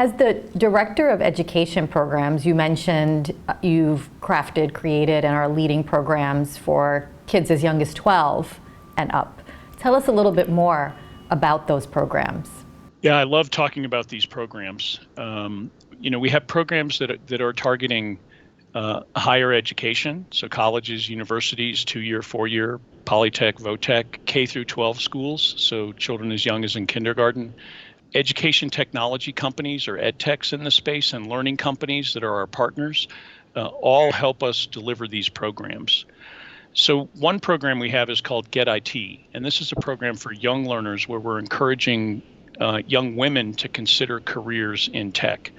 As the Director of Education Programs, you mentioned you've crafted, created, and are leading programs for kids as young as 12 and up. Tell us a little bit more about those programs. Yeah, I love talking about these programs. We have programs that are targeting higher education, so colleges, universities, 2-year, 4-year, Polytech, Votech, K through 12 schools, so children as young as in kindergarten, education technology companies or ed techs in the space, and learning companies that are our partners, all help us deliver these programs. So one program we have is called Get IT, and this is a program for young learners where we're encouraging young women to consider careers in tech.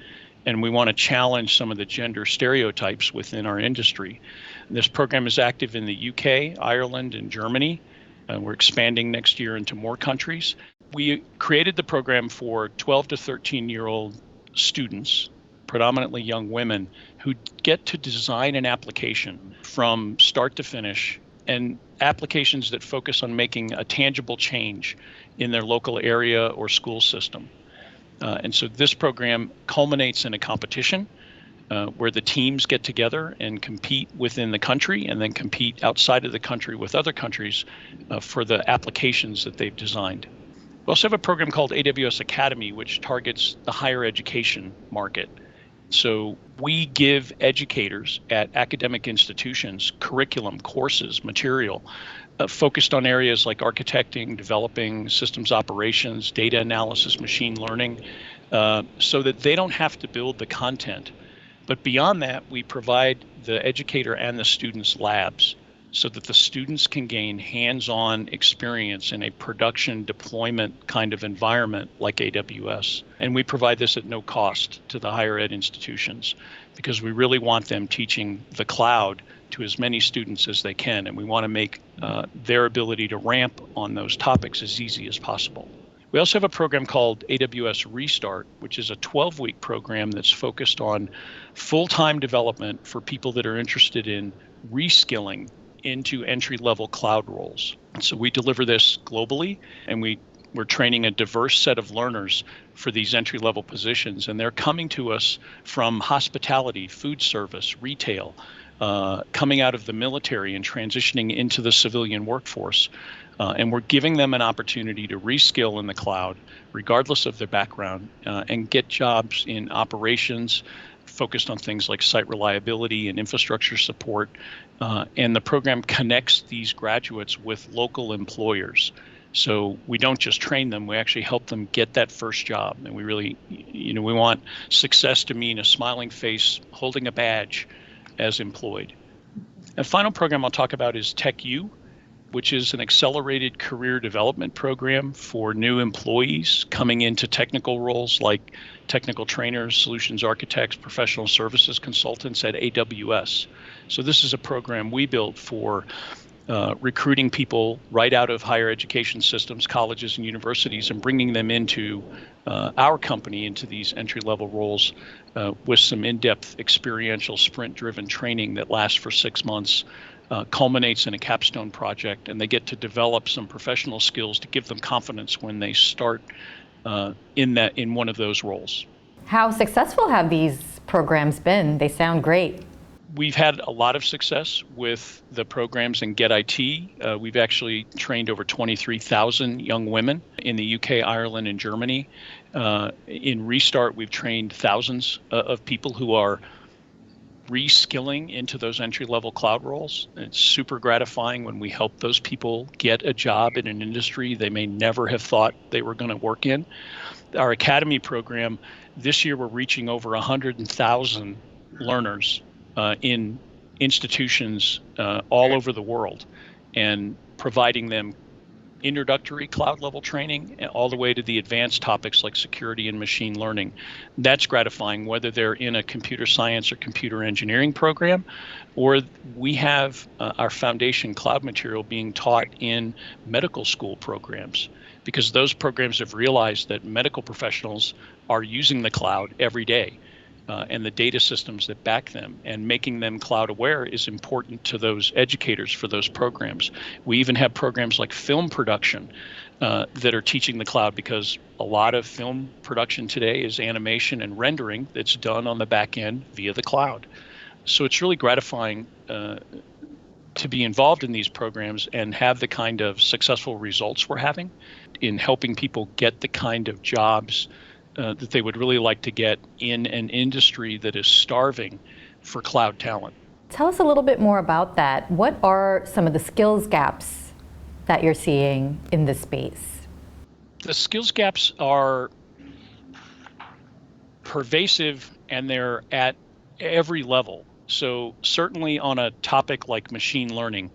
And we want to challenge some of the gender stereotypes within our industry. And this program is active in the UK, Ireland, and Germany. We're expanding next year into more countries. We created the program for 12 to 13-year-old students, predominantly young women, who get to design an application from start to finish, and applications that focus on making a tangible change in their local area or school system. And so this program culminates in a competition where the teams get together and compete within the country and then compete outside of the country with other countries for the applications that they've designed. We also have a program called AWS Academy, which targets the higher education market. So we give educators at academic institutions curriculum, courses, material focused on areas like architecting, developing, systems operations, data analysis, machine learning, so that they don't have to build the content. But beyond that, we provide the educator and the students labs so that the students can gain hands-on experience in a production deployment kind of environment like AWS. And we provide this at no cost to the higher ed institutions because we really want them teaching the cloud to as many students as they can. And we want to make their ability to ramp on those topics as easy as possible. We also have a program called AWS Restart, which is a 12-week program that's focused on full-time development for people that are interested in reskilling into entry-level cloud roles. So we deliver this globally, and we're training a diverse set of learners for these entry-level positions, and they're coming to us from hospitality, food service, retail, coming out of the military and transitioning into the civilian workforce. And we're giving them an opportunity to reskill in the cloud, regardless of their background, and get jobs in operations focused on things like site reliability and infrastructure support. And the program connects these graduates with local employers. So we don't just train them, we actually help them get that first job. And we really, we want success to mean a smiling face, holding a badge as employed. A final program I'll talk about is TechU, which is an accelerated career development program for new employees coming into technical roles like technical trainers, solutions architects, professional services consultants at AWS. So this is a program we built for recruiting people right out of higher education systems, colleges and universities, and bringing them into our company, into these entry-level roles with some in-depth experiential sprint-driven training that lasts for 6 months, culminates in a capstone project, and they get to develop some professional skills to give them confidence when they start in one of those roles. How successful have these programs been? They sound great. We've had a lot of success with the programs in Get IT. We've actually trained over 23,000 young women in the UK, Ireland, and Germany. In Restart, we've trained thousands of people who are reskilling into those entry-level cloud roles. It's super gratifying when we help those people get a job in an industry they may never have thought they were going to work in. Our Academy program, this year we're reaching over 100,000 learners in institutions all over the world and providing them introductory cloud level training all the way to the advanced topics like security and machine learning. That's gratifying, whether they're in a computer science or computer engineering program, or we have our foundation cloud material being taught in medical school programs, because those programs have realized that medical professionals are using the cloud every day. and the data systems that back them, and making them cloud aware is important to those educators for those programs. We even have programs like film production that are teaching the cloud, because a lot of film production today is animation and rendering that's done on the back end via the cloud. So it's really gratifying to be involved in these programs and have the kind of successful results we're having in helping people get the kind of jobs that they would really like to get in an industry that is starving for cloud talent. Tell us a little bit more about that. What are some of the skills gaps that you're seeing in this space? The skills gaps are pervasive, and they're at every level. So certainly on a topic like machine learning,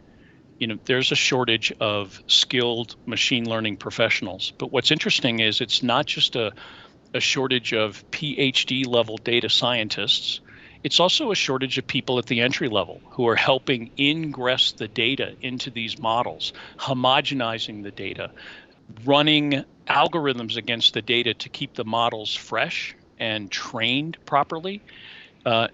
there's a shortage of skilled machine learning professionals. But what's interesting is it's not just a shortage of PhD level data scientists. It's also a shortage of people at the entry level who are helping ingress the data into these models, homogenizing the data, running algorithms against the data to keep the models fresh and trained properly.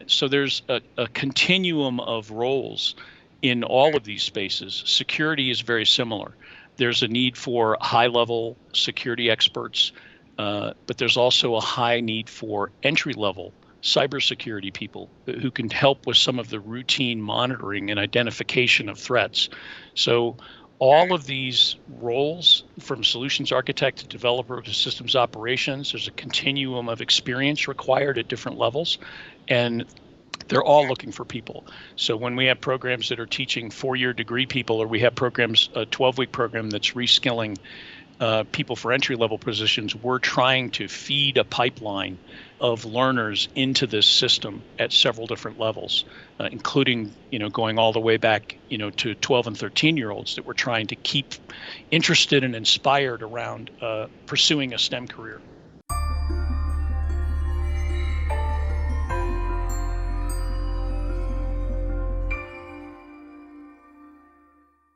So there's a continuum of roles in all of these spaces. Security is very similar. There's a need for high-level security experts, but there's also a high need for entry-level cybersecurity people who can help with some of the routine monitoring and identification of threats. So all of these roles, from solutions architect to developer to systems operations, there's a continuum of experience required at different levels, and they're all looking for people. So when we have programs that are teaching 4-year degree people, or we have programs, a 12-week program that's reskilling people for entry-level positions, we're trying to feed a pipeline of learners into this system at several different levels, including, going all the way back, to 12 and 13-year-olds that we're trying to keep interested and inspired around pursuing a STEM career.